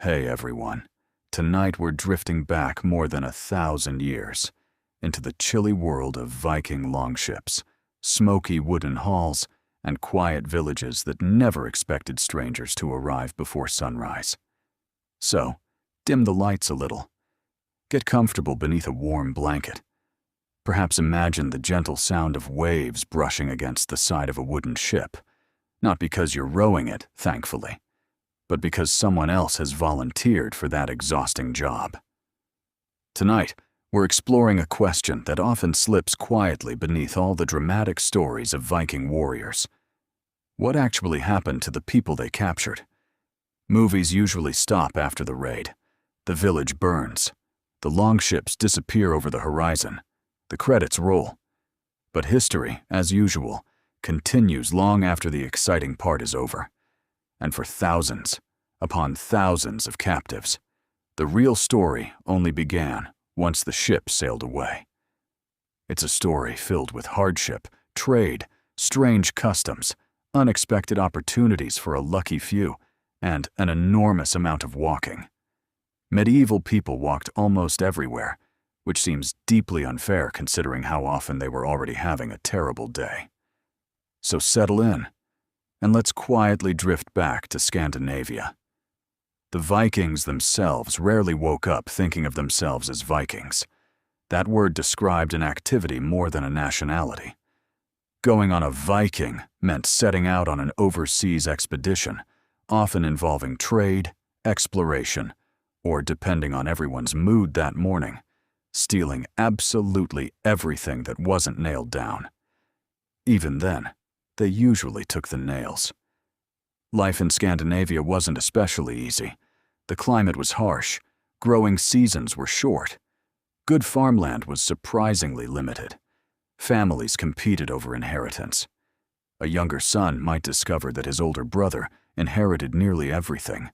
Hey everyone, tonight we're drifting back more than 1,000 years into the chilly world of Viking longships, smoky wooden halls, and quiet villages that never expected strangers to arrive before sunrise. So, dim the lights a little. Get comfortable beneath a warm blanket. Perhaps imagine the gentle sound of waves brushing against the side of a wooden ship, not because you're rowing it, thankfully, but because someone else has volunteered for that exhausting job. Tonight, we're exploring a question that often slips quietly beneath all the dramatic stories of Viking warriors. What actually happened to the people they captured? Movies usually stop after the raid. The village burns. The longships disappear over the horizon. The credits roll. But history, as usual, continues long after the exciting part is over. And for thousands, upon thousands of captives, the real story only began once the ship sailed away. It's a story filled with hardship, trade, strange customs, unexpected opportunities for a lucky few, and an enormous amount of walking. Medieval people walked almost everywhere, which seems deeply unfair considering how often they were already having a terrible day. So settle in, and let's quietly drift back to Scandinavia. The Vikings themselves rarely woke up thinking of themselves as Vikings. That word described an activity more than a nationality. Going on a Viking meant setting out on an overseas expedition, often involving trade, exploration, or, depending on everyone's mood that morning, stealing absolutely everything that wasn't nailed down. Even then, they usually took the nails. Life in Scandinavia wasn't especially easy. The climate was harsh, growing seasons were short. Good farmland was surprisingly limited. Families competed over inheritance. A younger son might discover that his older brother inherited nearly everything,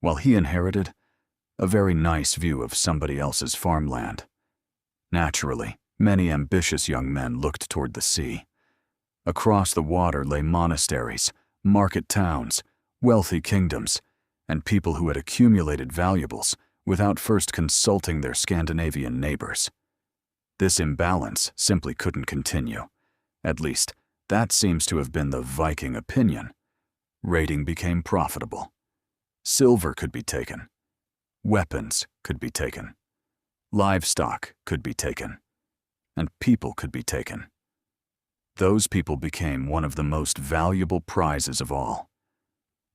while he inherited a very nice view of somebody else's farmland. Naturally, many ambitious young men looked toward the sea. Across the water lay monasteries, market towns, wealthy kingdoms, and people who had accumulated valuables without first consulting their Scandinavian neighbors. This imbalance simply couldn't continue. At least, that seems to have been the Viking opinion. Raiding became profitable. Silver could be taken. Weapons could be taken. Livestock could be taken. And people could be taken. Those people became one of the most valuable prizes of all.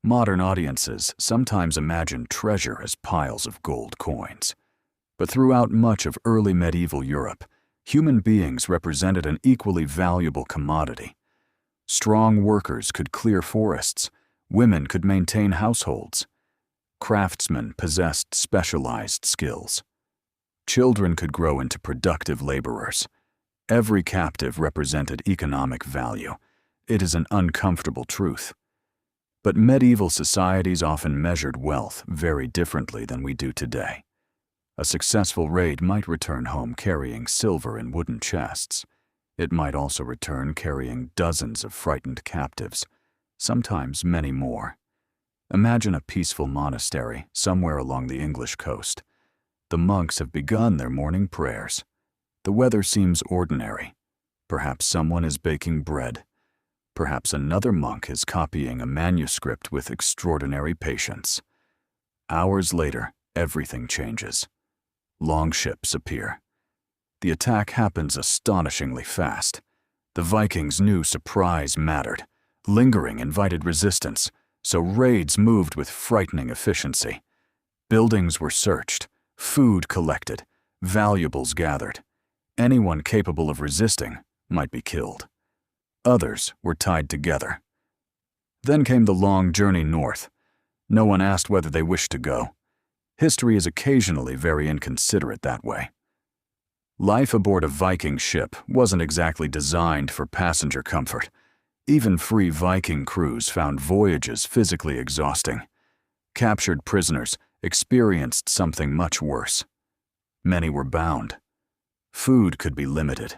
Modern audiences sometimes imagine treasure as piles of gold coins. But throughout much of early medieval Europe, human beings represented an equally valuable commodity. Strong workers could clear forests. Women could maintain households. Craftsmen possessed specialized skills. Children could grow into productive laborers. Every captive represented economic value. It is an uncomfortable truth. But medieval societies often measured wealth very differently than we do today. A successful raid might return home carrying silver in wooden chests. It might also return carrying dozens of frightened captives, sometimes many more. Imagine a peaceful monastery somewhere along the English coast. The monks have begun their morning prayers. The weather seems ordinary. Perhaps someone is baking bread. Perhaps another monk is copying a manuscript with extraordinary patience. Hours later, everything changes. Longships appear. The attack happens astonishingly fast. The Vikings knew surprise mattered. Lingering invited resistance, so raids moved with frightening efficiency. Buildings were searched, food collected, valuables gathered. Anyone capable of resisting might be killed. Others were tied together. Then came the long journey north. No one asked whether they wished to go. History is occasionally very inconsiderate that way. Life aboard a Viking ship wasn't exactly designed for passenger comfort. Even free Viking crews found voyages physically exhausting. Captured prisoners experienced something much worse. Many were bound. Food could be limited.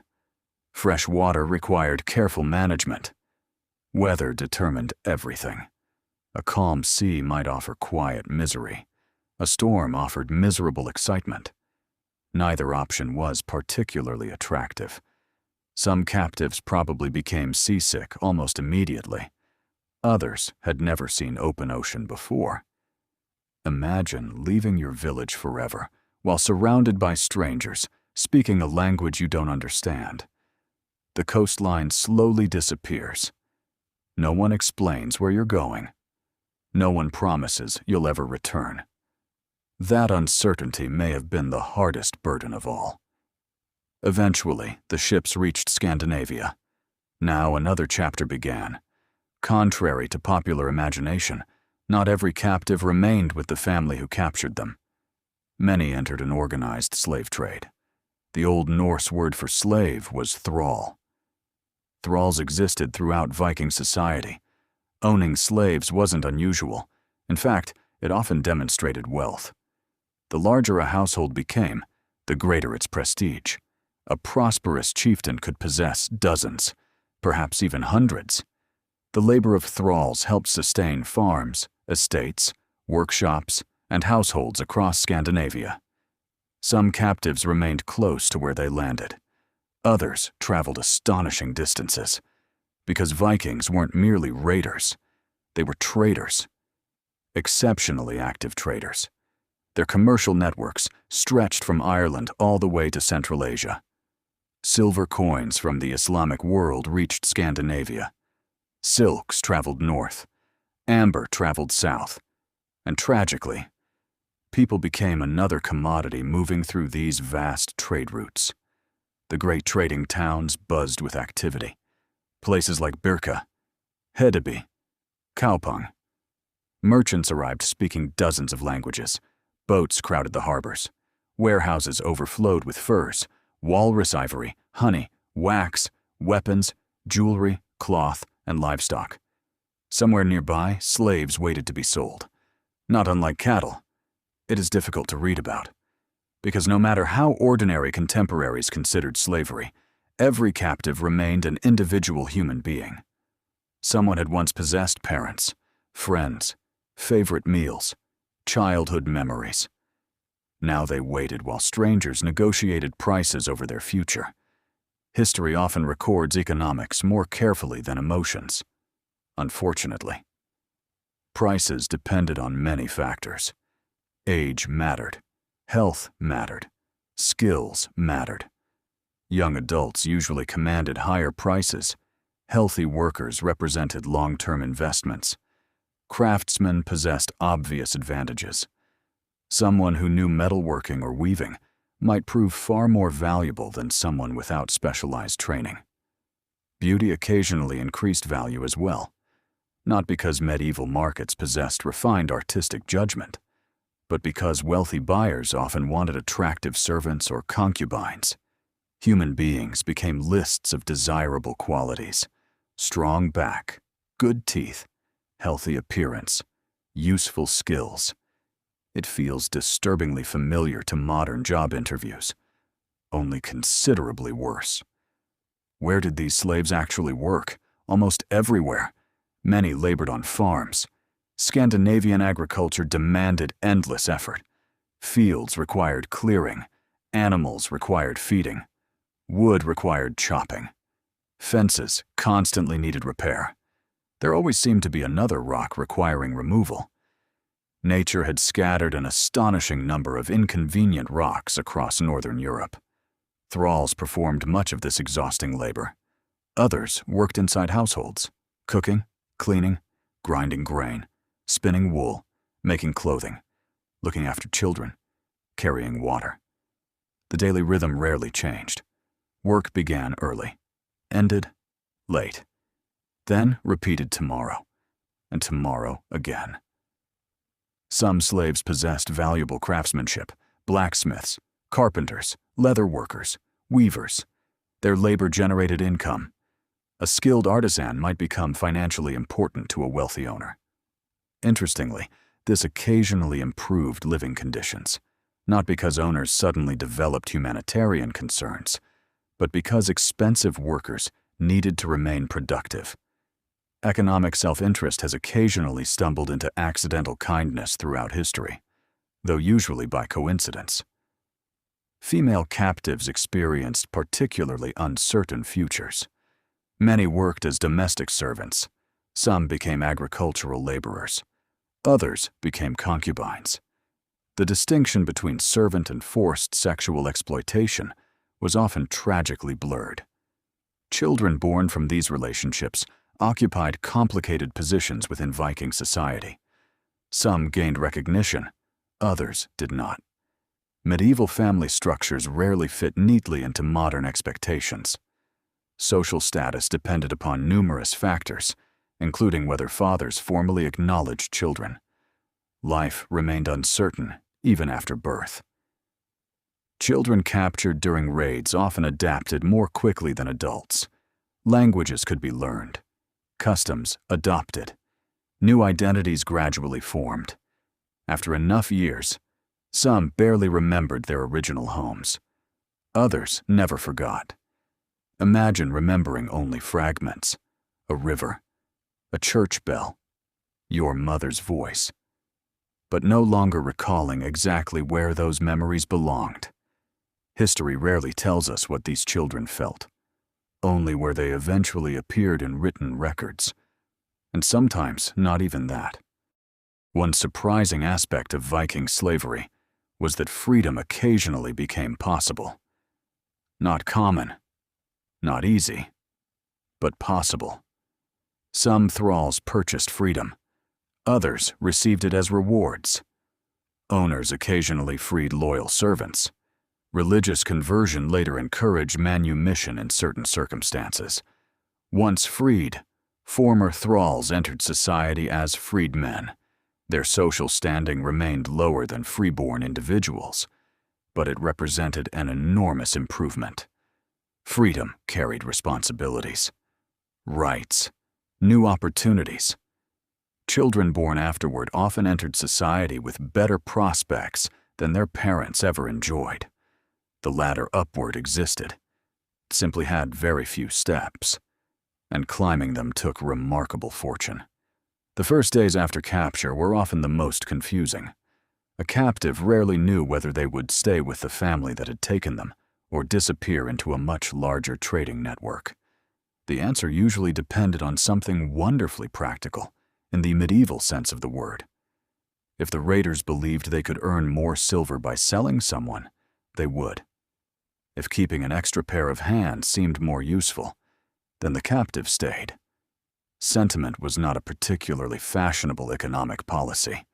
Fresh water required careful management. Weather determined everything. A calm sea might offer quiet misery. A storm offered miserable excitement. Neither option was particularly attractive. Some captives probably became seasick almost immediately. Others had never seen open ocean before. Imagine leaving your village forever while surrounded by strangers, speaking a language you don't understand. The coastline slowly disappears. No one explains where you're going. No one promises you'll ever return. That uncertainty may have been the hardest burden of all. Eventually, the ships reached Scandinavia. Now another chapter began. Contrary to popular imagination, not every captive remained with the family who captured them. Many entered an organized slave trade. The Old Norse word for slave was thrall. Thralls existed throughout Viking society. Owning slaves wasn't unusual. In fact, it often demonstrated wealth. The larger a household became, the greater its prestige. A prosperous chieftain could possess dozens, perhaps even hundreds. The labor of thralls helped sustain farms, estates, workshops, and households across Scandinavia. Some captives remained close to where they landed. Others traveled astonishing distances, because Vikings weren't merely raiders, they were traders. Exceptionally active traders. Their commercial networks stretched from Ireland all the way to Central Asia. Silver coins from the Islamic world reached Scandinavia. Silks traveled north. Amber traveled south. And tragically, people became another commodity moving through these vast trade routes. The great trading towns buzzed with activity. Places like Birka, Hedeby, Kaupang. Merchants arrived speaking dozens of languages. Boats crowded the harbors. Warehouses overflowed with furs, walrus ivory, honey, wax, weapons, jewelry, cloth, and livestock. Somewhere nearby, slaves waited to be sold. Not unlike cattle. It is difficult to read about. Because no matter how ordinary contemporaries considered slavery, every captive remained an individual human being. Someone had once possessed parents, friends, favorite meals, childhood memories. Now they waited while strangers negotiated prices over their future. History often records economics more carefully than emotions, unfortunately. Prices depended on many factors. Age mattered. Health mattered. Skills mattered. Young adults usually commanded higher prices. Healthy workers represented long-term investments. Craftsmen possessed obvious advantages. Someone who knew metalworking or weaving might prove far more valuable than someone without specialized training. Beauty occasionally increased value as well, not because medieval markets possessed refined artistic judgment, but because wealthy buyers often wanted attractive servants or concubines. Human beings became lists of desirable qualities: strong back, good teeth, healthy appearance, useful skills. It feels disturbingly familiar to modern job interviews, only considerably worse. Where did these slaves actually work? Almost everywhere. Many labored on farms. Scandinavian agriculture demanded endless effort. Fields required clearing. Animals required feeding. Wood required chopping. Fences constantly needed repair. There always seemed to be another rock requiring removal. Nature had scattered an astonishing number of inconvenient rocks across northern Europe. Thralls performed much of this exhausting labor. Others worked inside households, cooking, cleaning, grinding grain, spinning wool, making clothing, looking after children, carrying water. The daily rhythm rarely changed. Work began early, ended late, then repeated tomorrow, and tomorrow again. Some slaves possessed valuable craftsmanship: blacksmiths, carpenters, leather workers, weavers. Their labor generated income. A skilled artisan might become financially important to a wealthy owner. Interestingly, this occasionally improved living conditions, not because owners suddenly developed humanitarian concerns, but because expensive workers needed to remain productive. Economic self-interest has occasionally stumbled into accidental kindness throughout history. though usually by coincidence. Female captives experienced particularly uncertain futures. Many worked as domestic servants. Some became agricultural laborers. Others became concubines. The distinction between servant and forced sexual exploitation was often tragically blurred. Children born from these relationships occupied complicated positions within Viking society. Some gained recognition, others did not. Medieval family structures rarely fit neatly into modern expectations. Social status depended upon numerous factors, including whether fathers formally acknowledged children. Life remained uncertain even after birth. Children captured during raids often adapted more quickly than adults. Languages could be learned, customs adopted, new identities gradually formed. After enough years, some barely remembered their original homes. Others never forgot. Imagine remembering only fragments: a river, a church bell, your mother's voice, but no longer recalling exactly where those memories belonged. History rarely tells us what these children felt, only where they eventually appeared in written records, and sometimes not even that. One surprising aspect of Viking slavery was that freedom occasionally became possible. Not common, not easy, but possible. Some thralls purchased freedom. Others received it as rewards. Owners occasionally freed loyal servants. Religious conversion later encouraged manumission in certain circumstances. Once freed, former thralls entered society as freedmen. Their social standing remained lower than freeborn individuals, but it represented an enormous improvement. Freedom carried responsibilities, rights, new opportunities. Children born afterward often entered society with better prospects than their parents ever enjoyed. The ladder upward existed. It simply had very few steps, and climbing them took remarkable fortune. The first days after capture were often the most confusing. A captive rarely knew whether they would stay with the family that had taken them or disappear into a much larger trading network. The answer usually depended on something wonderfully practical, in the medieval sense of the word. If the raiders believed they could earn more silver by selling someone, they would. If keeping an extra pair of hands seemed more useful, then the captive stayed. Sentiment was not a particularly fashionable economic policy.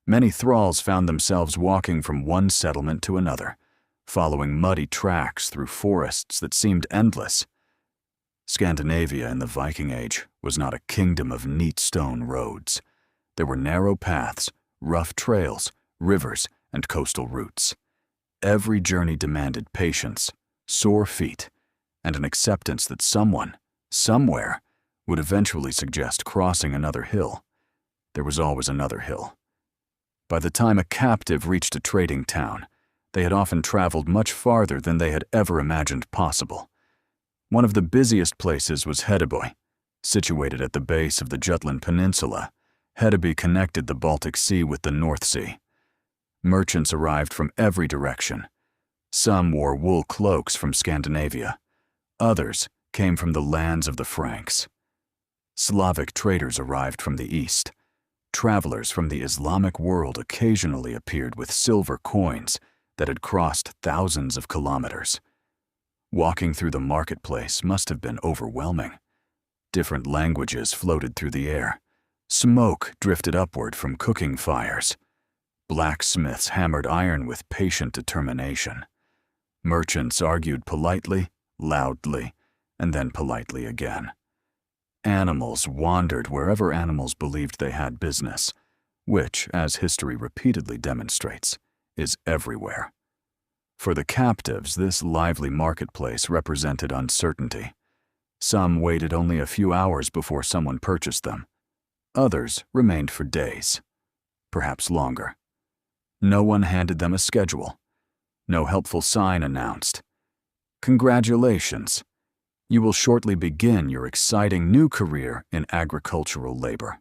Many thralls found themselves walking from one settlement to another, following muddy tracks through forests that seemed endless. Scandinavia in the Viking Age was not a kingdom of neat stone roads. There were narrow paths, rough trails, rivers, and coastal routes. Every journey demanded patience, sore feet, and an acceptance that someone, somewhere, would eventually suggest crossing another hill. There was always another hill. By the time a captive reached a trading town, they had often traveled much farther than they had ever imagined possible. One of the busiest places was Hedeby. Situated at the base of the Jutland Peninsula, Hedeby connected the Baltic Sea with the North Sea. Merchants arrived from every direction. Some wore wool cloaks from Scandinavia. Others came from the lands of the Franks. Slavic traders arrived from the east. Travelers from the Islamic world occasionally appeared with silver coins that had crossed thousands of kilometers. Walking through the marketplace must have been overwhelming. Different languages floated through the air. Smoke drifted upward from cooking fires. Blacksmiths hammered iron with patient determination. Merchants argued politely, loudly, and then politely again. Animals wandered wherever animals believed they had business, which, as history repeatedly demonstrates, is everywhere. For the captives, this lively marketplace represented uncertainty. Some waited only a few hours before someone purchased them. Others remained for days, perhaps longer. No one handed them a schedule. No helpful sign announced, "Congratulations. You will shortly begin your exciting new career in agricultural labor."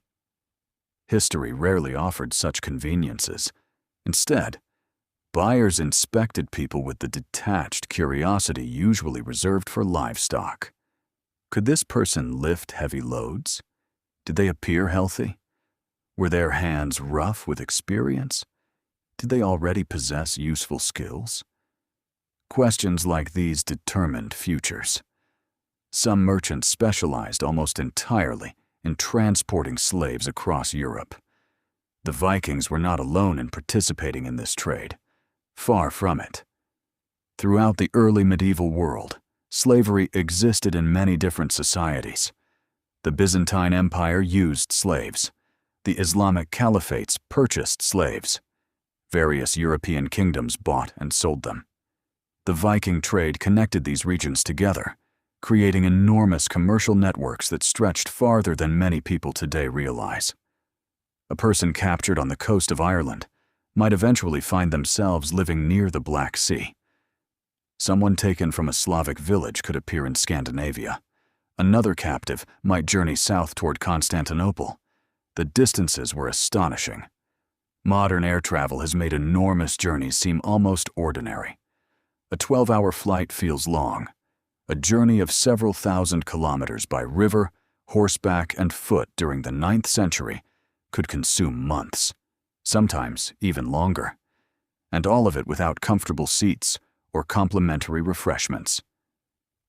History rarely offered such conveniences. Instead, buyers inspected people with the detached curiosity usually reserved for livestock. Could this person lift heavy loads? Did they appear healthy? Were their hands rough with experience? Did they already possess useful skills? Questions like these determined futures. Some merchants specialized almost entirely in transporting slaves across Europe. The Vikings were not alone in participating in this trade. Far from it. Throughout the early medieval world, slavery existed in many different societies. The Byzantine Empire used slaves. The Islamic caliphates purchased slaves. Various European kingdoms bought and sold them. The Viking trade connected these regions together, creating enormous commercial networks that stretched farther than many people today realize. A person captured on the coast of Ireland might eventually find themselves living near the Black Sea. Someone taken from a Slavic village could appear in Scandinavia. Another captive might journey south toward Constantinople. The distances were astonishing. Modern air travel has made enormous journeys seem almost ordinary. A 12-hour flight feels long. A journey of several thousand kilometers by river, horseback, and foot during the 9th century could consume months, sometimes even longer, and all of it without comfortable seats or complimentary refreshments.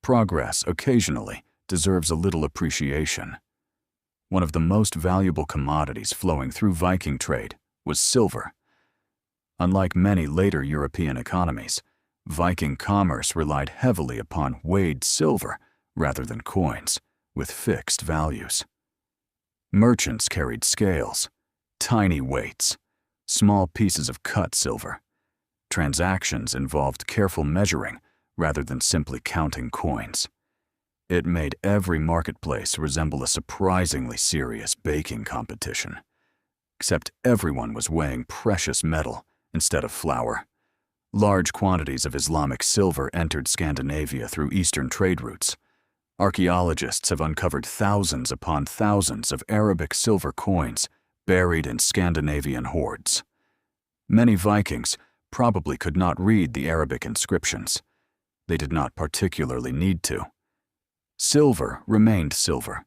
Progress occasionally deserves a little appreciation. One of the most valuable commodities flowing through Viking trade was silver. Unlike many later European economies, Viking commerce relied heavily upon weighed silver rather than coins, with fixed values. Merchants carried scales, tiny weights, small pieces of cut silver. Transactions involved careful measuring rather than simply counting coins. It made every marketplace resemble a surprisingly serious baking competition. Except everyone was weighing precious metal instead of flour. Large quantities of Islamic silver entered Scandinavia through eastern trade routes. Archaeologists have uncovered thousands upon thousands of Arabic silver coins buried in Scandinavian hoards. Many Vikings probably could not read the Arabic inscriptions. They did not particularly need to. Silver remained silver.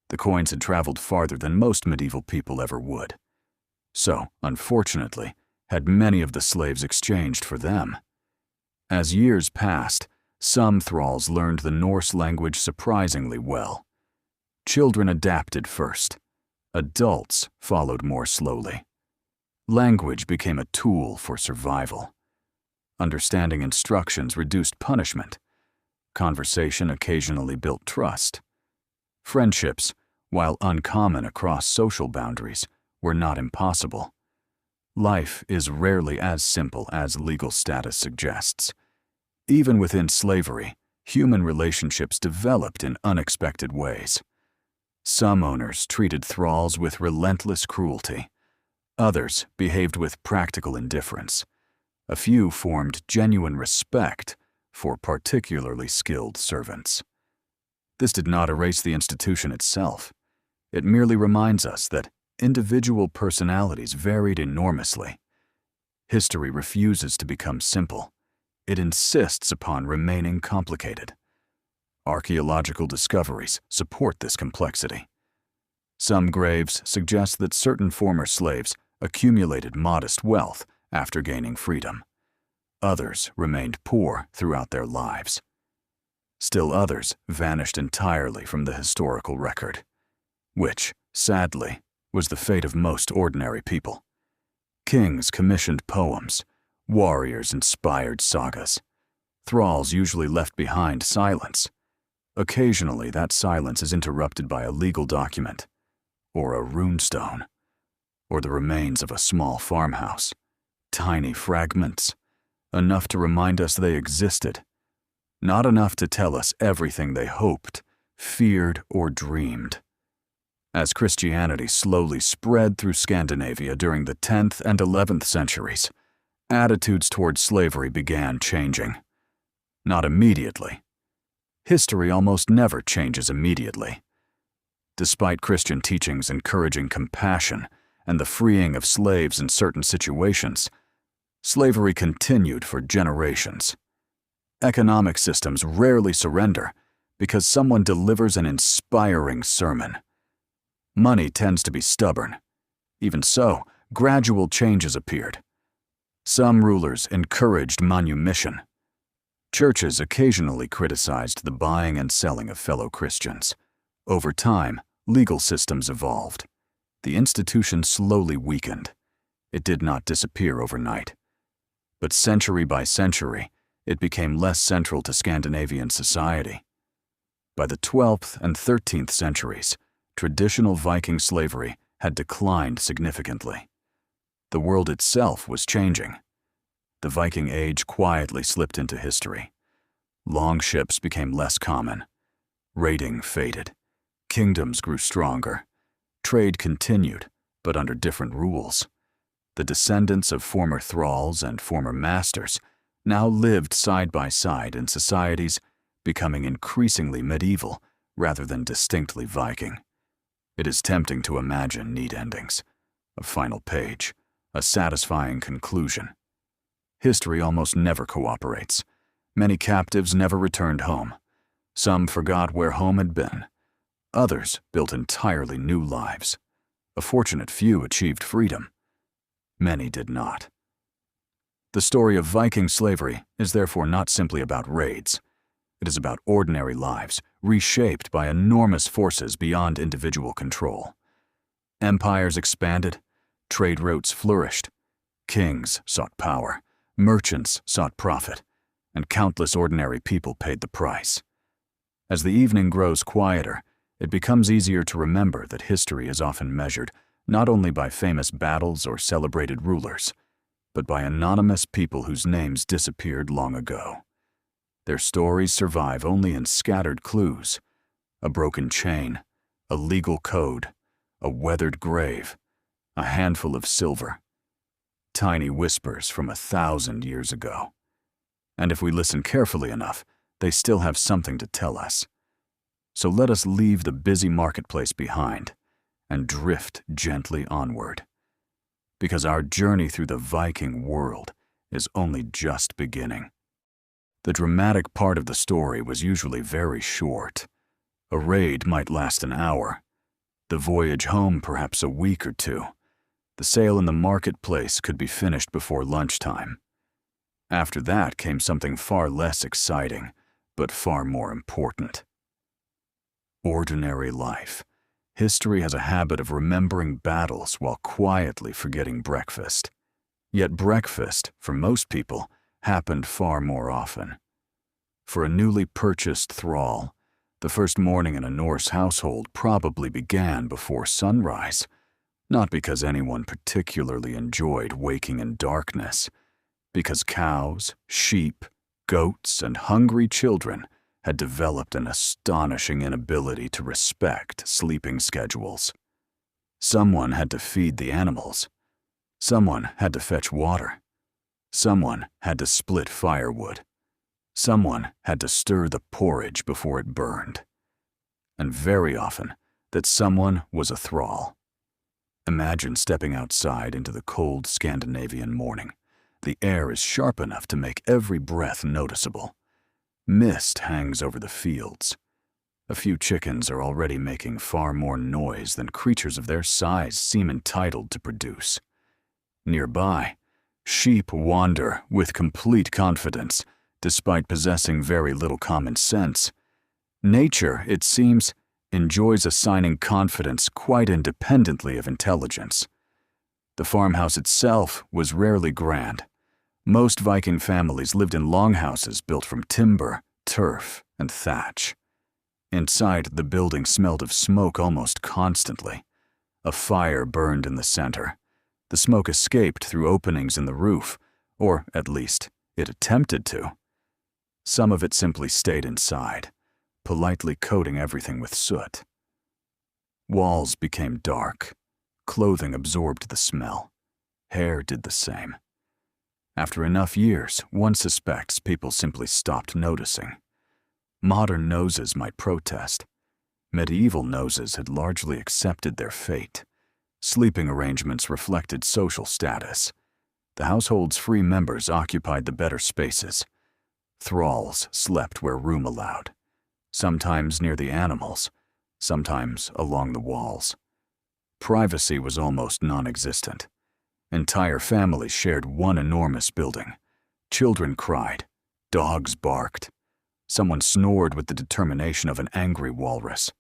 The coins had traveled farther than most medieval people ever would. So, unfortunately, had many of the slaves exchanged for them. As years passed, some thralls learned the Norse language surprisingly well. Children adapted first. Adults followed more slowly. Language became a tool for survival. Understanding instructions reduced punishment. Conversation occasionally built trust. Friendships, while uncommon across social boundaries, were not impossible. Life is rarely as simple as legal status suggests. Even within slavery, human relationships developed in unexpected ways. Some owners treated thralls with relentless cruelty. Others behaved with practical indifference. A few formed genuine respect for particularly skilled servants. This did not erase the institution itself. It merely reminds us that individual personalities varied enormously. History refuses to become simple. It insists upon remaining complicated. Archaeological discoveries support this complexity. Some graves suggest that certain former slaves accumulated modest wealth after gaining freedom. Others remained poor throughout their lives. Still others vanished entirely from the historical record, which, sadly, was the fate of most ordinary people. Kings commissioned poems, warriors inspired sagas. Thralls usually left behind silence. Occasionally, that silence is interrupted by a legal document, or a runestone, or the remains of a small farmhouse. Tiny fragments, enough to remind us they existed, not enough to tell us everything they hoped, feared, or dreamed. As Christianity slowly spread through Scandinavia during the 10th and 11th centuries, attitudes toward slavery began changing. Not immediately. History almost never changes immediately. Despite Christian teachings encouraging compassion and the freeing of slaves in certain situations, slavery continued for generations. Economic systems rarely surrender because someone delivers an inspiring sermon. Money tends to be stubborn. Even so, gradual changes appeared. Some rulers encouraged manumission. Churches occasionally criticized the buying and selling of fellow Christians. Over time, legal systems evolved. The institution slowly weakened. It did not disappear overnight. But century by century, it became less central to Scandinavian society. By the 12th and 13th centuries, traditional Viking slavery had declined significantly. The world itself was changing. The Viking Age quietly slipped into history. Long ships became less common. Raiding faded. Kingdoms grew stronger. Trade continued, but under different rules. The descendants of former thralls and former masters now lived side by side in societies becoming increasingly medieval rather than distinctly Viking. It is tempting to imagine neat endings, a final page, a satisfying conclusion. History almost never cooperates. Many captives never returned home. Some forgot where home had been. Others built entirely new lives. A fortunate few achieved freedom. Many did not. The story of Viking slavery is therefore not simply about raids. It is about ordinary lives, reshaped by enormous forces beyond individual control. Empires expanded, trade routes flourished, kings sought power, merchants sought profit, and countless ordinary people paid the price. As the evening grows quieter, it becomes easier to remember that history is often measured not only by famous battles or celebrated rulers, but by anonymous people whose names disappeared long ago. Their stories survive only in scattered clues: a broken chain, a legal code, a weathered grave, a handful of silver, tiny whispers from 1,000 years ago. And if we listen carefully enough, they still have something to tell us. So let us leave the busy marketplace behind and drift gently onward, because our journey through the Viking world is only just beginning. The dramatic part of the story was usually very short. A raid might last an hour, the voyage home perhaps a week or two. The sale in the marketplace could be finished before lunchtime. After that came something far less exciting, but far more important. Ordinary life. History has a habit of remembering battles while quietly forgetting breakfast. Yet breakfast, for most people, happened far more often. For a newly purchased thrall, the first morning in a Norse household probably began before sunrise, not because anyone particularly enjoyed waking in darkness, because cows, sheep, goats, and hungry children had developed an astonishing inability to respect sleeping schedules. Someone had to feed the animals. Someone had to fetch water. Someone had to split firewood. Someone had to stir the porridge before it burned. And very often, that someone was a thrall. Imagine stepping outside into the cold Scandinavian morning. The air is sharp enough to make every breath noticeable. Mist hangs over the fields. A few chickens are already making far more noise than creatures of their size seem entitled to produce. Nearby, sheep wander with complete confidence, despite possessing very little common sense. Nature, it seems, enjoys assigning confidence quite independently of intelligence. The farmhouse itself was rarely grand. Most Viking families lived in longhouses built from timber, turf, and thatch. Inside, the building smelled of smoke almost constantly. A fire burned in the center. The smoke escaped through openings in the roof, or at least, it attempted to. Some of it simply stayed inside, politely coating everything with soot. Walls became dark. Clothing absorbed the smell. Hair did the same. After enough years, one suspects people simply stopped noticing. Modern noses might protest. Medieval noses had largely accepted their fate. Sleeping arrangements reflected social status. The household's free members occupied the better spaces. Thralls slept where room allowed, sometimes near the animals, sometimes along the walls. Privacy was almost non-existent. Entire families shared one enormous building. Children cried, dogs barked. Someone snored with the determination of an angry walrus.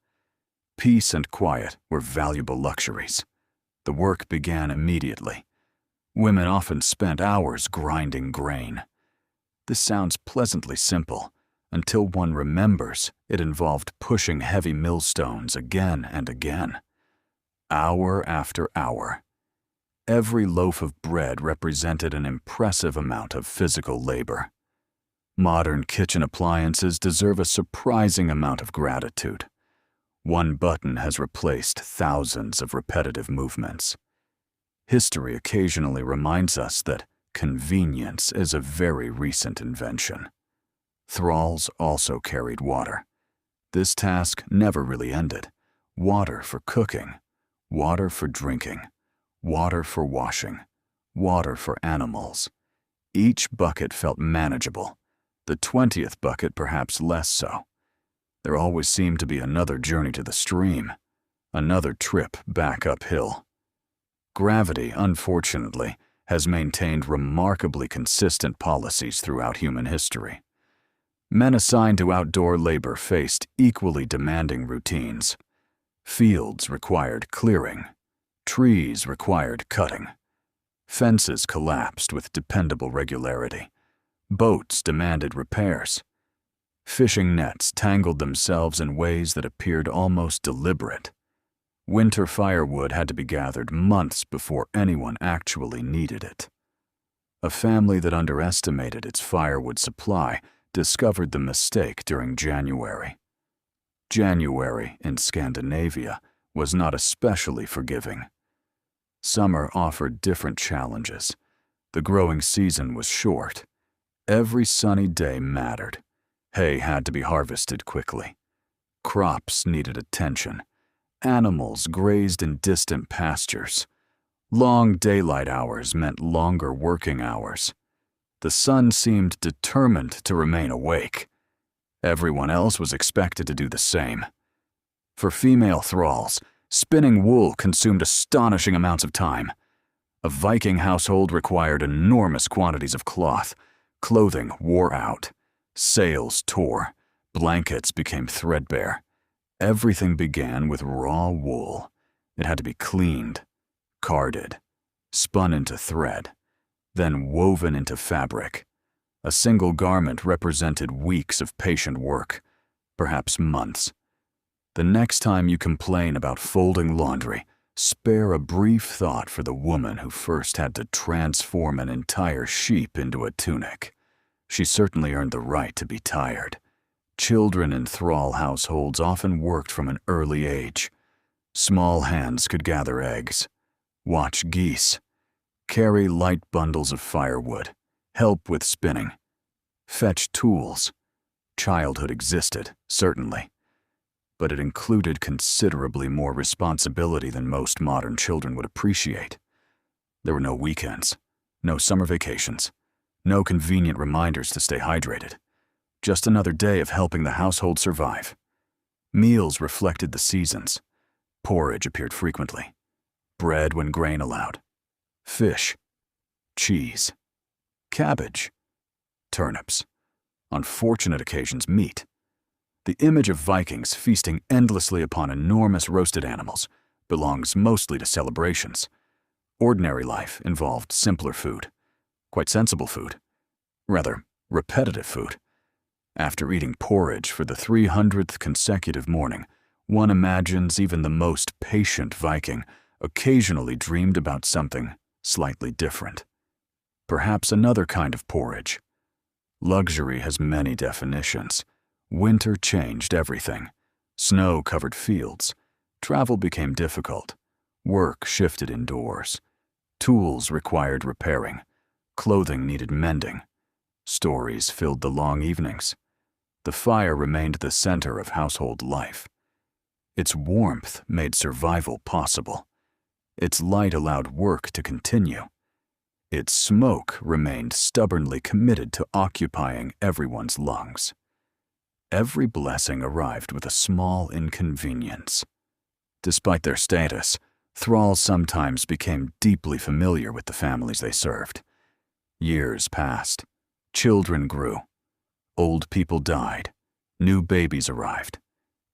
Peace and quiet were valuable luxuries. The work began immediately. Women often spent hours grinding grain. This sounds pleasantly simple, until one remembers it involved pushing heavy millstones again and again. Hour after hour. Every loaf of bread represented an impressive amount of physical labor. Modern kitchen appliances deserve a surprising amount of gratitude. One button has replaced thousands of repetitive movements. History occasionally reminds us that convenience is a very recent invention. Thralls also carried water. This task never really ended. Water for cooking, water for drinking, water for washing, water for animals. Each bucket felt manageable, the 20th bucket perhaps less so. There always seemed to be another journey to the stream, another trip back uphill. Gravity, unfortunately, has maintained remarkably consistent policies throughout human history. Men assigned to outdoor labor faced equally demanding routines. Fields required clearing. Trees required cutting. Fences collapsed with dependable regularity. Boats demanded repairs. Fishing nets tangled themselves in ways that appeared almost deliberate. Winter firewood had to be gathered months before anyone actually needed it. A family that underestimated its firewood supply discovered the mistake during January. January in Scandinavia was not especially forgiving. Summer offered different challenges. The growing season was short. Every sunny day mattered. Hay had to be harvested quickly. Crops needed attention. Animals grazed in distant pastures. Long daylight hours meant longer working hours. The sun seemed determined to remain awake. Everyone else was expected to do the same. For female thralls, spinning wool consumed astonishing amounts of time. A Viking household required enormous quantities of cloth. Clothing wore out. Sails tore. Blankets became threadbare. Everything began with raw wool. It had to be cleaned, carded, spun into thread, then woven into fabric. A single garment represented weeks of patient work, perhaps months. The next time you complain about folding laundry, spare a brief thought for the woman who first had to transform an entire sheep into a tunic. She certainly earned the right to be tired. Children in thrall households often worked from an early age. Small hands could gather eggs, watch geese, carry light bundles of firewood, help with spinning, fetch tools. Childhood existed, certainly, but it included considerably more responsibility than most modern children would appreciate. There were no weekends, no summer vacations, no convenient reminders to stay hydrated. Just another day of helping the household survive. Meals reflected the seasons. Porridge appeared frequently. Bread when grain allowed. Fish. Cheese. Cabbage. Turnips. On fortunate occasions, meat. The image of Vikings feasting endlessly upon enormous roasted animals belongs mostly to celebrations. Ordinary life involved simpler food. Quite sensible food. Rather, repetitive food. After eating porridge for the 300th consecutive morning, one imagines even the most patient Viking occasionally dreamed about something slightly different. Perhaps another kind of porridge. Luxury has many definitions. Winter changed everything. Snow covered fields. Travel became difficult. Work shifted indoors. Tools required repairing. Clothing needed mending. Stories filled the long evenings. The fire remained the center of household life. Its warmth made survival possible. Its light allowed work to continue. Its smoke remained stubbornly committed to occupying everyone's lungs. Every blessing arrived with a small inconvenience. Despite their status, thralls sometimes became deeply familiar with the families they served. Years passed. Children grew. Old people died. New babies arrived.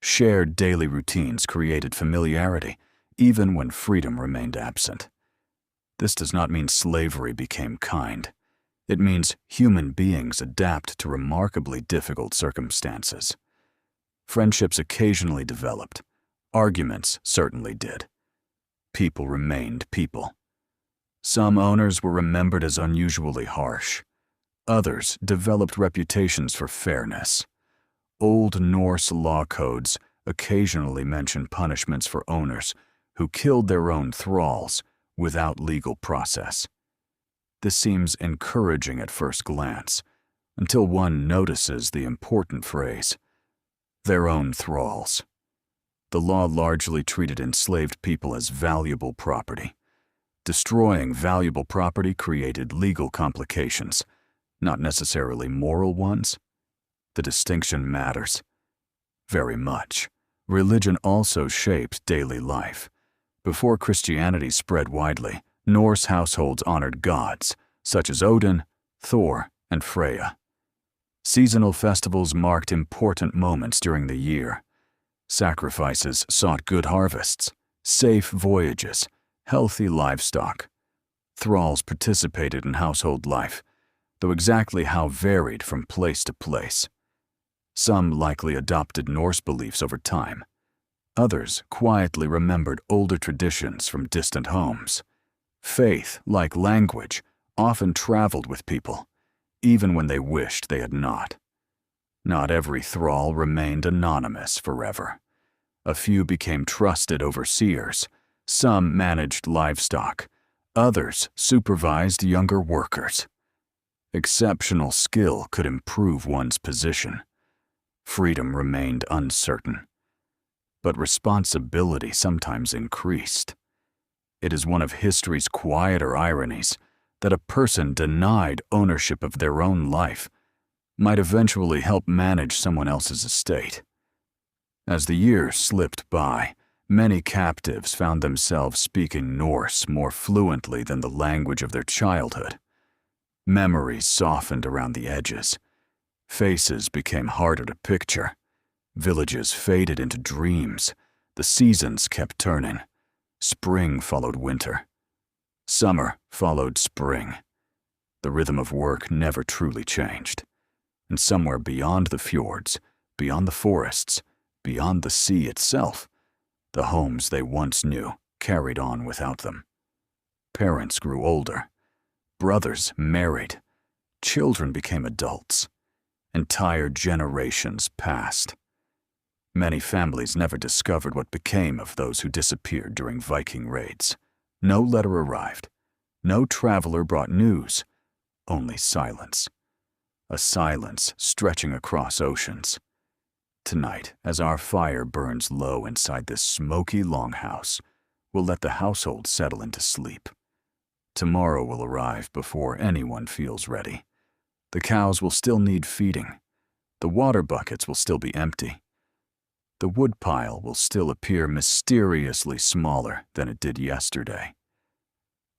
Shared daily routines created familiarity, even when freedom remained absent. This does not mean slavery became kind. It means human beings adapt to remarkably difficult circumstances. Friendships occasionally developed. Arguments certainly did. People remained people. Some owners were remembered as unusually harsh. Others developed reputations for fairness. Old Norse law codes occasionally mention punishments for owners who killed their own thralls without legal process. This seems encouraging at first glance, until one notices the important phrase, their own thralls. The law largely treated enslaved people as valuable property. Destroying valuable property created legal complications, not necessarily moral ones. The distinction matters. Very much. Religion also shaped daily life. Before Christianity spread widely, Norse households honored gods, such as Odin, Thor, and Freya. Seasonal festivals marked important moments during the year. Sacrifices sought good harvests, safe voyages, healthy livestock. Thralls participated in household life, though exactly how varied from place to place. Some likely adopted Norse beliefs over time. Others quietly remembered older traditions from distant homes. Faith, like language, often traveled with people, even when they wished they had not. Not every thrall remained anonymous forever. A few became trusted overseers. Some managed livestock. Others supervised younger workers. Exceptional skill could improve one's position. Freedom remained uncertain. But responsibility sometimes increased. It is one of history's quieter ironies that a person denied ownership of their own life might eventually help manage someone else's estate. As the years slipped by, many captives found themselves speaking Norse more fluently than the language of their childhood. Memories softened around the edges. Faces became harder to picture. Villages faded into dreams. The seasons kept turning. Spring followed winter. Summer followed spring. The rhythm of work never truly changed. And somewhere beyond the fjords, beyond the forests, beyond the sea itself, the homes they once knew carried on without them. Parents grew older. Brothers married. Children became adults. Entire generations passed. Many families never discovered what became of those who disappeared during Viking raids. No letter arrived. No traveler brought news. Only silence. A silence stretching across oceans. Tonight, as our fire burns low inside this smoky longhouse, we'll let the household settle into sleep. Tomorrow will arrive before anyone feels ready. The cows will still need feeding. The water buckets will still be empty. The woodpile will still appear mysteriously smaller than it did yesterday.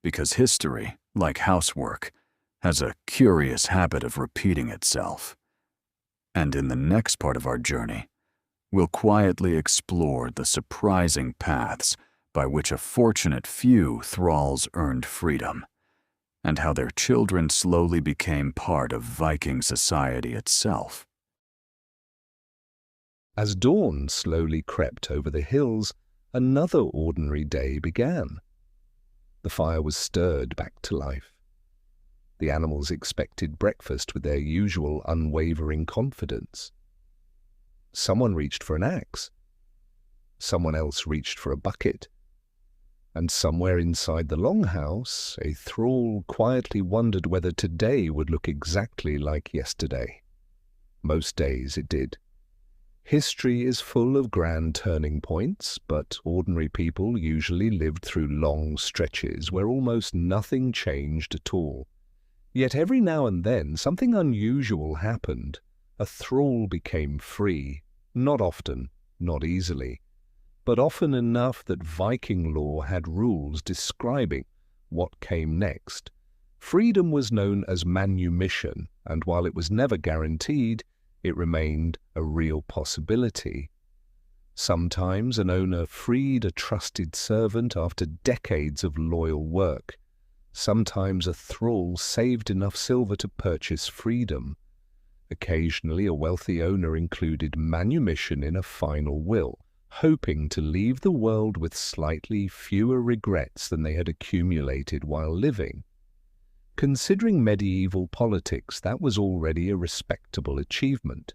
Because history, like housework, has a curious habit of repeating itself. And in the next part of our journey, we'll quietly explore the surprising paths by which a fortunate few thralls earned freedom, and how their children slowly became part of Viking society itself. As dawn slowly crept over the hills, another ordinary day began. The fire was stirred back to life. The animals expected breakfast with their usual unwavering confidence. Someone reached for an axe. Someone else reached for a bucket. And somewhere inside the longhouse, a thrall quietly wondered whether today would look exactly like yesterday. Most days it did. History is full of grand turning points, but ordinary people usually lived through long stretches where almost nothing changed at all. Yet every now and then something unusual happened. A thrall became free, not often, not easily, but often enough that Viking law had rules describing what came next. Freedom was known as manumission, and while it was never guaranteed, it remained a real possibility. Sometimes an owner freed a trusted servant after decades of loyal work. Sometimes a thrall saved enough silver to purchase freedom. Occasionally a wealthy owner included manumission in a final will, hoping to leave the world with slightly fewer regrets than they had accumulated while living. Considering medieval politics, that was already a respectable achievement.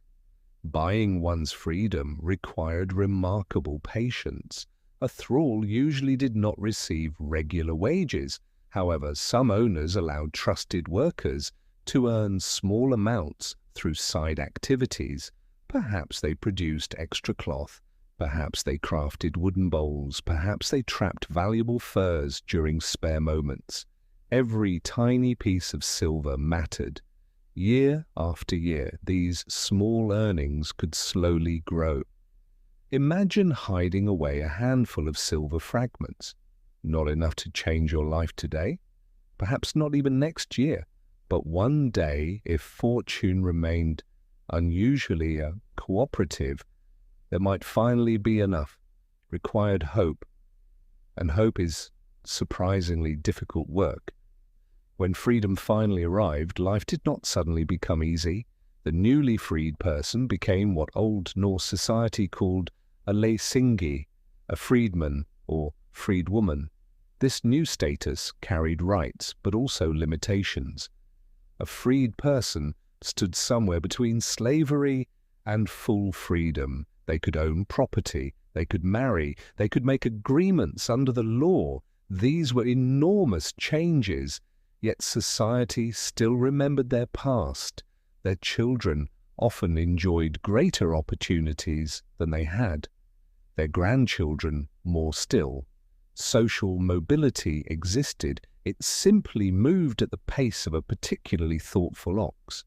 Buying one's freedom required remarkable patience. A thrall usually did not receive regular wages. However, some owners allowed trusted workers to earn small amounts through side activities. Perhaps they produced extra cloth, perhaps they crafted wooden bowls, perhaps they trapped valuable furs during spare moments. Every tiny piece of silver mattered. Year after year, these small earnings could slowly grow. Imagine hiding away a handful of silver fragments. Not enough to change your life today, perhaps not even next year, but one day, if fortune remained unusually cooperative, there might finally be enough. Required hope, and hope is surprisingly difficult work. When freedom finally arrived, life did not suddenly become easy. The newly freed person became what Old Norse society called a leisingi, a freedman or freedwoman. This new status carried rights, but also limitations. A freed person stood somewhere between slavery and full freedom. They could own property, they could marry, they could make agreements under the law. These were enormous changes. Yet society still remembered their past. Their children often enjoyed greater opportunities than they had. Their grandchildren more still. Social mobility existed. It simply moved at the pace of a particularly thoughtful ox.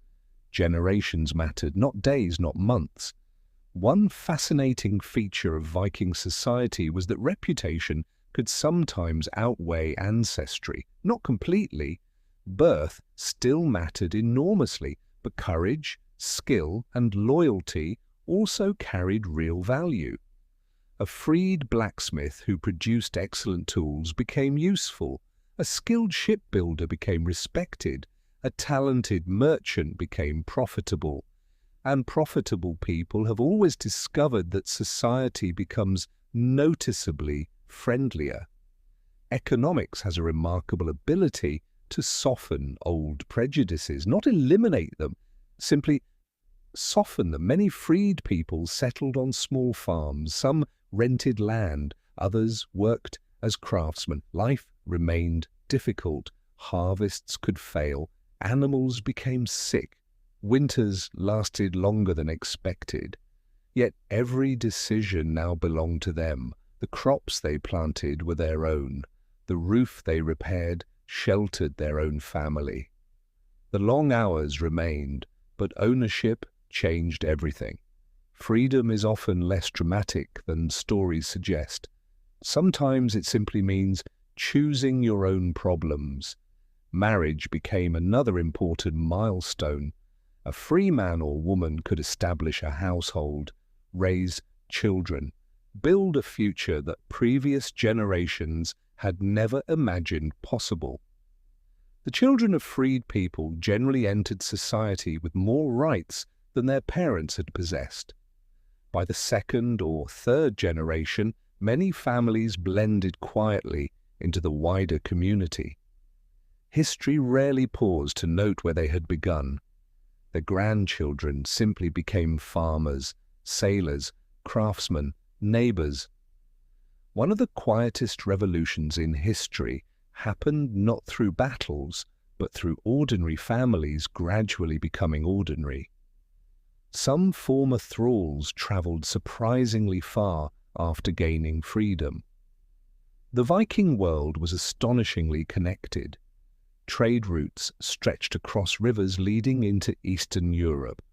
Generations mattered, not days, not months. One fascinating feature of Viking society was that reputation could sometimes outweigh ancestry. Not completely. Birth still mattered enormously, but courage, skill, and loyalty also carried real value. A freed blacksmith who produced excellent tools became useful. A skilled shipbuilder became respected. A talented merchant became profitable. And profitable people have always discovered that society becomes noticeably friendlier. Economics has a remarkable ability to soften old prejudices, not eliminate them, simply soften them. Many freed people settled on small farms, some rented land, others worked as craftsmen. Life remained difficult, harvests could fail, animals became sick, winters lasted longer than expected. Yet every decision now belonged to them. The crops they planted were their own. The roof they repaired sheltered their own family. The long hours remained, but ownership changed everything. Freedom is often less dramatic than stories suggest. Sometimes it simply means choosing your own problems. Marriage became another important milestone. A free man or woman could establish a household, raise children, build a future that previous generations had never imagined possible. The children of freed people generally entered society with more rights than their parents had possessed. By the second or third generation, many families blended quietly into the wider community. History rarely paused to note where they had begun. Their grandchildren simply became farmers, sailors, craftsmen, neighbors. One of the quietest revolutions in history happened not through battles, but through ordinary families gradually becoming ordinary. some former thralls travelled surprisingly far after gaining freedom. The Viking world was astonishingly connected. Trade routes stretched across rivers leading into Eastern Europe.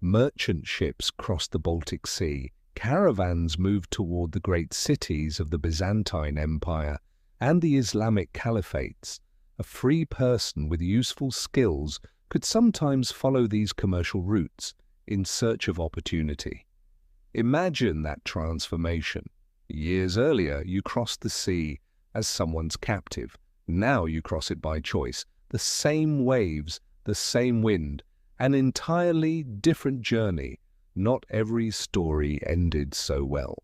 Merchant ships crossed the Baltic Sea. Caravans moved toward the great cities of the Byzantine Empire and the Islamic caliphates. A free person with useful skills could sometimes follow these commercial routes in search of opportunity. Imagine that transformation. Years earlier, you crossed the sea as someone's captive. Now you cross it by choice. The same waves, the same wind, an entirely different journey. Not every story ended so well.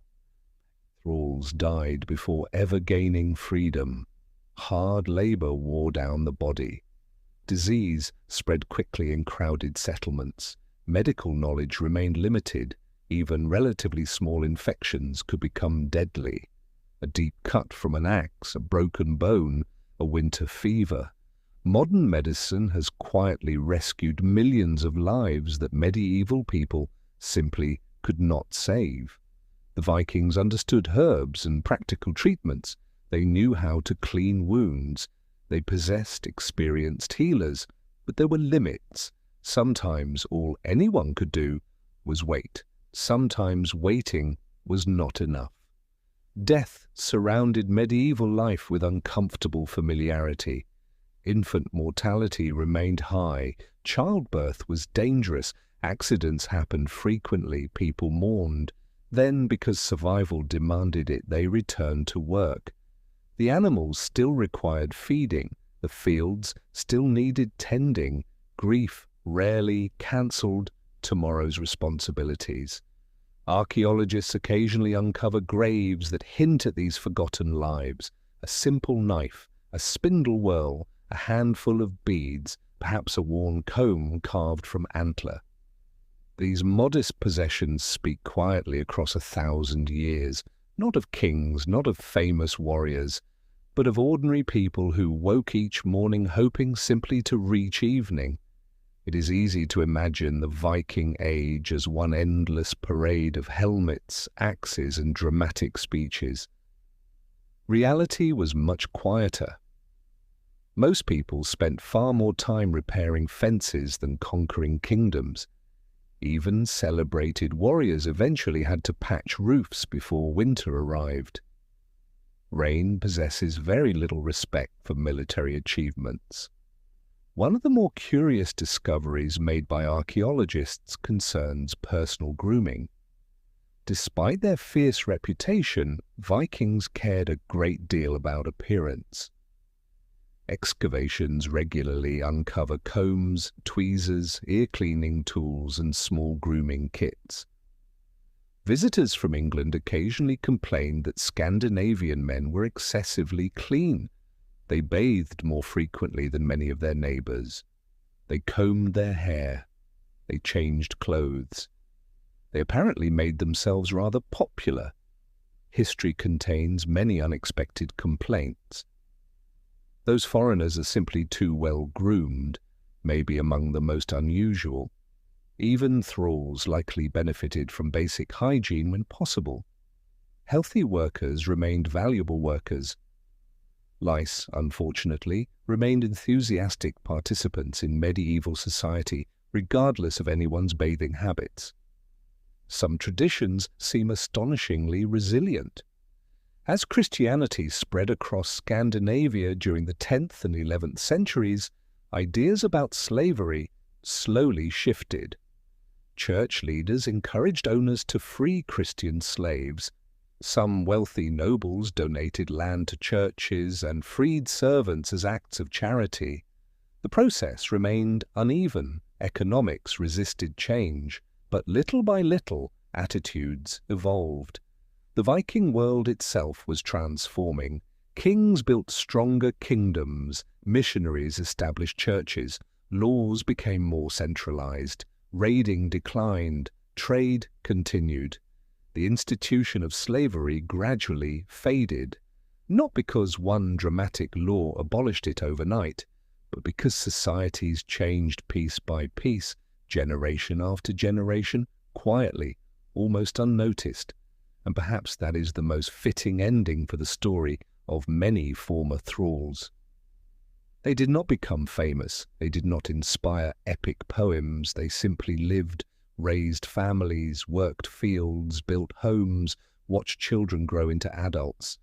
Thralls died before ever gaining freedom. Hard labor wore down the body. Disease spread quickly in crowded settlements. Medical knowledge remained limited. Even relatively small infections could become deadly. A deep cut from an axe, a broken bone, a winter fever. Modern medicine has quietly rescued millions of lives that medieval people simply could not save. The Vikings understood herbs and practical treatments. They knew how to clean wounds. They possessed experienced healers, but there were limits. Sometimes all anyone could do was wait. Sometimes waiting was not enough. Death surrounded medieval life with uncomfortable familiarity. Infant mortality remained high. Childbirth was dangerous. Accidents happened frequently. People mourned. Then, because survival demanded it, they returned to work. The animals still required feeding. The fields still needed tending. Grief rarely cancelled tomorrow's responsibilities. Archaeologists occasionally uncover graves that hint at these forgotten lives. A simple knife, a spindle whorl, a handful of beads, perhaps a worn comb carved from antler. These modest possessions speak quietly across 1,000 years, not of kings, not of famous warriors, but of ordinary people who woke each morning hoping simply to reach evening. It is easy to imagine the Viking Age as one endless parade of helmets, axes, and dramatic speeches. Reality was much quieter. Most people spent far more time repairing fences than conquering kingdoms. Even celebrated warriors eventually had to patch roofs before winter arrived. Rain possesses very little respect for military achievements. One of the more curious discoveries made by archaeologists concerns personal grooming. Despite their fierce reputation, Vikings cared a great deal about appearance. Excavations regularly uncover combs, tweezers, ear-cleaning tools, and small grooming kits. Visitors from England occasionally complained that Scandinavian men were excessively clean. They bathed more frequently than many of their neighbours. They combed their hair. They changed clothes. They apparently made themselves rather popular. History contains many unexpected complaints. Those foreigners are simply too well groomed, may be among the most unusual. Even thralls likely benefited from basic hygiene when possible. Healthy workers remained valuable workers. Lice, unfortunately, remained enthusiastic participants in medieval society, regardless of anyone's bathing habits. Some traditions seem astonishingly resilient. As Christianity spread across Scandinavia during the 10th and 11th centuries, ideas about slavery slowly shifted. Church leaders encouraged owners to free Christian slaves. Some wealthy nobles donated land to churches and freed servants as acts of charity. The process remained uneven. Economics resisted change, but little by little, attitudes evolved. The Viking world itself was transforming. Kings built stronger kingdoms, missionaries established churches, laws became more centralized, raiding declined, trade continued. The institution of slavery gradually faded, not because one dramatic law abolished it overnight, but because societies changed piece by piece, generation after generation, quietly, almost unnoticed, and perhaps that is the most fitting ending for the story of many former thralls. They did not become famous, they did not inspire epic poems, they simply lived, raised families, worked fields, built homes, watched children grow into adults.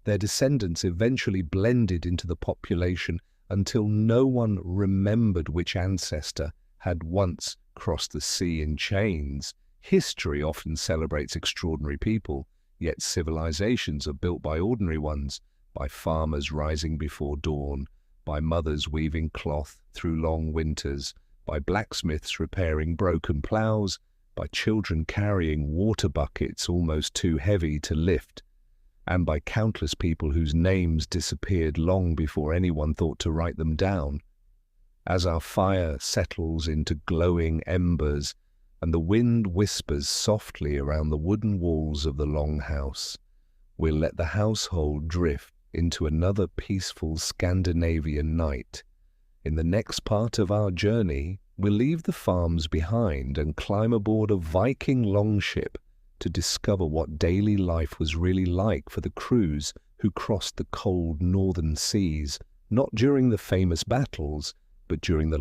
Their descendants eventually blended into the population until no one remembered which ancestor had once crossed the sea in chains. History often celebrates extraordinary people, yet civilizations are built by ordinary ones, by farmers rising before dawn, by mothers weaving cloth through long winters, by blacksmiths repairing broken plows, by children carrying water buckets almost too heavy to lift, and by countless people whose names disappeared long before anyone thought to write them down. As our fire settles into glowing embers and the wind whispers softly around the wooden walls of the longhouse, we'll let the household drift into another peaceful Scandinavian night. In the next part of our journey, we'll leave the farms behind and climb aboard a Viking longship to discover what daily life was really like for the crews who crossed the cold northern seas, not during the famous battles, but during the